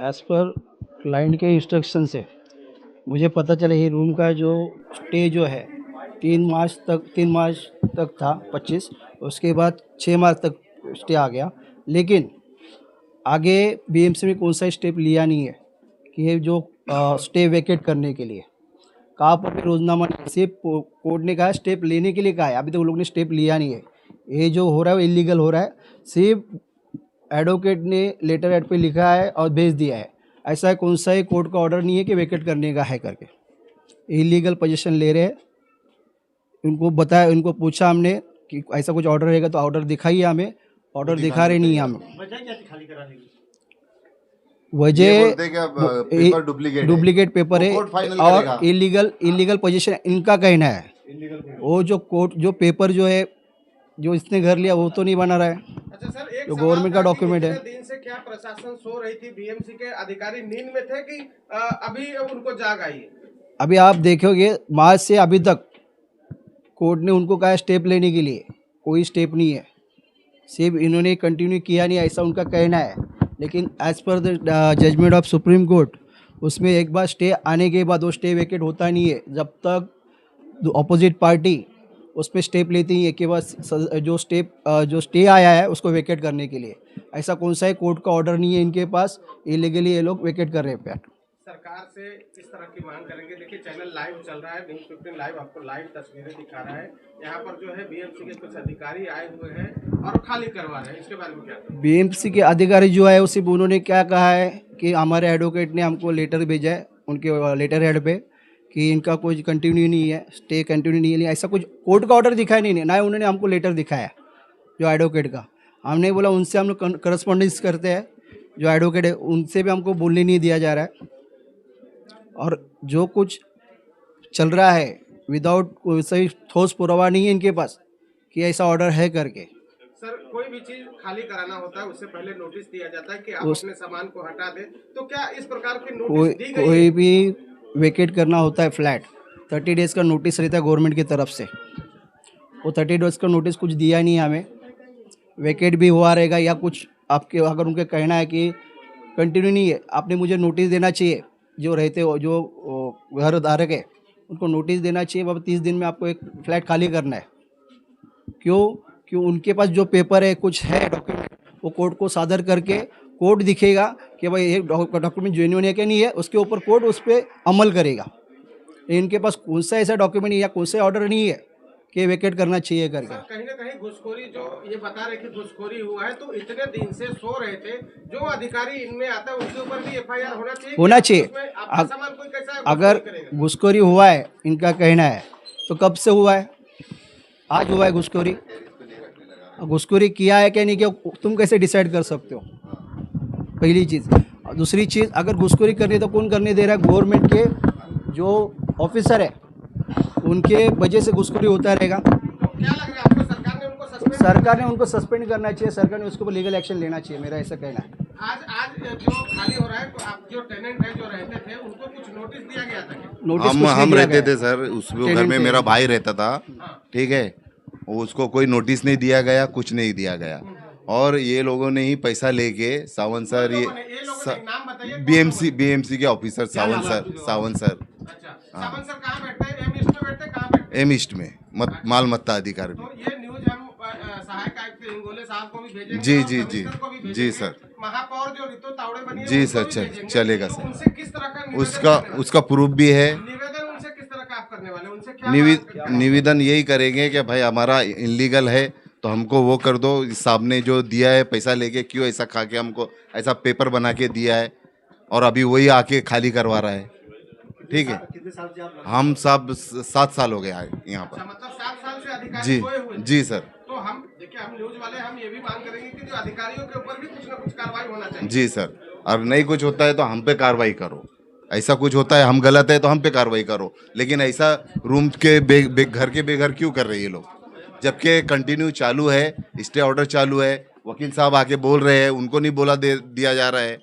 As per client के instruction से मुझे पता चला ये रूम का जो स्टे जो है 3 मार्च तक था 25। उसके बाद 6 मार्च तक स्टे आ गया। लेकिन आगे बीएमसी में कौन सा स्टेप लिया नहीं है कि ये जो स्टे वेकेट करने के लिए कहाँ पर भी रोजनामा नहीं, सिर्फ कोर्ट ने कहा स्टेप लेने के लिए कहा है। अभी तो वो लोग ने स्टेप लिया नहीं है। ये जो हो रहा है वो इलीगल हो रहा है। सिर्फ एडवोकेट ने लेटर हेड पे लिखा है और भेज दिया है। ऐसा कौन सा ही कोर्ट का ऑर्डर नहीं है कि वेकेट करने का है करके। इलीगल पोजीशन ले रहे हैं। उनको बताया, उनको पूछा हमने कि ऐसा कुछ ऑर्डर रहेगा तो ऑर्डर दिखाइए हमें। ऑर्डर दिखा रहे नहीं है हमें। वजह पेपर डुप्लीकेट पेपर है और इलीगल पोजीशन इनका कहना है। वो जो कोर्ट जो पेपर जो है जो इसने घर लिया वो तो नहीं बना रहा है। अच्छा सर, एक जो गवर्नमेंट का डॉक्यूमेंट है। दिन से क्या प्रशासन सो रही थी? बीएमसी के अधिकारी नींद में थे कि अभी उनको जाग आई है? अभी आप देखोगे मार्च से अभी तक कोर्ट ने उनको कहा स्टेप लेने के लिए, कोई स्टेप नहीं है। सिर्फ इन्होंने कंटिन्यू किया नहीं, ऐसा उनका कहना है। लेकिन एज पर the judgement of Supreme Court उसमें एक बार स्टे आने के बाद वो स्टे वेकेट होता नहीं है जब तक अपोजिट पार्टी उस पर स्टेप लेती है कि बस जो स्टे आया है उसको वेकेट करने के लिए। ऐसा कौन सा है कोर्ट का ऑर्डर नहीं है इनके पास। इलीगली ये लोग वेकेट कर रहे हैं। सरकार से किस तरह की मांग करेंगे? देखिए चैनल लाइव चल रहा है, न्यूज़ 15 लाइव आपको लाइव तस्वीरें दिखा रहा है। यहाँ पर जो है बीएमसी के कुछ अधिकारी आए हुए हैं और खाली करवा रहे हैं, इसके बारे में क्या? बीएमसी के अधिकारी जो है सिर्फ उन्होंने क्या कहा है कि हमारे एडवोकेट ने हमको लेटर भेजा है उनके लेटर हेड पे कि इनका कोई कंटिन्यू नहीं है, स्टे कंटिन्यू नहीं है। ऐसा कुछ कोर्ट का ऑर्डर दिखाया नहीं है, ना उन्होंने हमको लेटर दिखाया जो एडवोकेट का। हमने बोला उनसे हम लोग करस्पॉन्डेंस करते हैं, जो एडवोकेट है उनसे भी हमको बोलने नहीं दिया जा रहा है। और जो कुछ चल रहा है विदाउट कोई सही ठोस पुरावा नहीं है इनके पास कि ऐसा ऑर्डर है करके। सर, कोई भी चीज खाली कराना होता है उससे पहले नोटिस दिया जाता है कि आप अपने सामान को हटा दें, तो क्या इस प्रकार की नोटिस दी गई? कोई भी वेकेट करना होता है फ्लैट 30 डेज़ का नोटिस रहता है गवर्नमेंट की तरफ से। वो 30 डेज़ का नोटिस कुछ दिया नहीं है हमें। वेकेट भी हुआ रहेगा या कुछ आपके अगर उनके कहना है कि कंटिन्यू नहीं है, आपने मुझे नोटिस देना चाहिए। जो रहते हो जो घर धारक है उनको नोटिस देना चाहिए बाबा 30 दिन में आपको एक फ्लैट खाली करना है। क्यों उनके पास जो पेपर है कुछ है डॉक्यूमेंट वो कोर्ट को सादर करके कोर्ट दिखेगा कि भाई ये डॉक्यूमेंट जेन्युइन है कि नहीं है, उसके ऊपर कोर्ट उस पर अमल करेगा। इनके पास कौन सा ऐसा डॉक्यूमेंट या कौन सा ऑर्डर नहीं है कि वेकेट करना चाहिए करके। कहीं ना कहीं घुसखोरी जो ये बता रहे कि घुसखोरी हुआ है, तो इतने दिन से सो रहे थे। जो अधिकारी इनमें आता है उनके ऊपर भी एफआईआर होना चाहिए। सामान कोई कैसा अगर घुसखोरी हुआ है इनका कहना है तो कब से हुआ है? आज हुआ है घुसखोरी। घुसखोरी किया है क्या नहीं किया तुम कैसे डिसाइड कर सकते हो? पहली चीज़। दूसरी चीज़, अगर घुसखोरी करनी है तो कौन करने दे रहा है? गवर्नमेंट के जो ऑफिसर है उनके वजह से घुसखोरी होता रहेगा। तो क्या लग रहा है आपको? सरकार ने उनको सस्पेंड करना चाहिए। सरकार ने उसके ऊपर लीगल एक्शन लेना चाहिए, मेरा ऐसा कहना है। आज जो खाली हो रहा है, तो आप जो टेनेंट है जो रहते थे उनको कुछ नोटिस दिया गया था क्या? नोटिस हम रहते थे सर, उस घर में मेरा भाई रहता था, ठीक है। उसको कोई नोटिस नहीं दिया गया, कुछ नहीं दिया गया। और ये लोगों ने ही पैसा लेके सावंत सर, ये बीएमसी के ऑफिसर सावंत सर। अच्छा, सावंत सर कहाँ बैठते हैं? एम ईस्ट में बैठते हैं? कहाँ बैठते हैं? एम ईस्ट में माल मत्ता अधिकारी में। तो ये न्यूज हम सहायक आयुक्त इंगोले साहब को भी भेजेंगे। जी सर। महापौर जो रितु तावड़े बनी है जी सर, चलेगा तो सर। उनसे किस तरह का उसका प्रूफ भी है। निवेदन उनसे किस तरह का आप करने वाले? उनसे क्या निवेदन यही करेंगे कि भाई हमारा इनलीगल है तो हमको वो कर दो। साहब ने जो दिया है पैसा लेके, क्यों ऐसा खा के हमको ऐसा पेपर बना के दिया है और अभी वही आके खाली करवा रहा है। ठीक है, हम सब 7 साल हो गया है यहाँ पर। मतलब 7 साल से अधिकारी जी सर। तो हम देखिए, हम न्यूज वाले हम ये भी मांग करेंगे कि जो अधिकारियों के ऊपर भी कुछ ना कुछ कार्रवाई होना चाहिए। जी सर, और नहीं कुछ होता है तो हम पे कार्रवाई करो। ऐसा कुछ होता है हम गलत है तो हम पे कार्रवाई करो। लेकिन ऐसा रूम के घर के बेघर क्यों कर रहे हैं ये लोग? जबकि कंटिन्यू चालू है, स्टे ऑर्डर चालू है। वकील साहब आके बोल रहे हैं, उनको नहीं बोला दिया जा रहा है।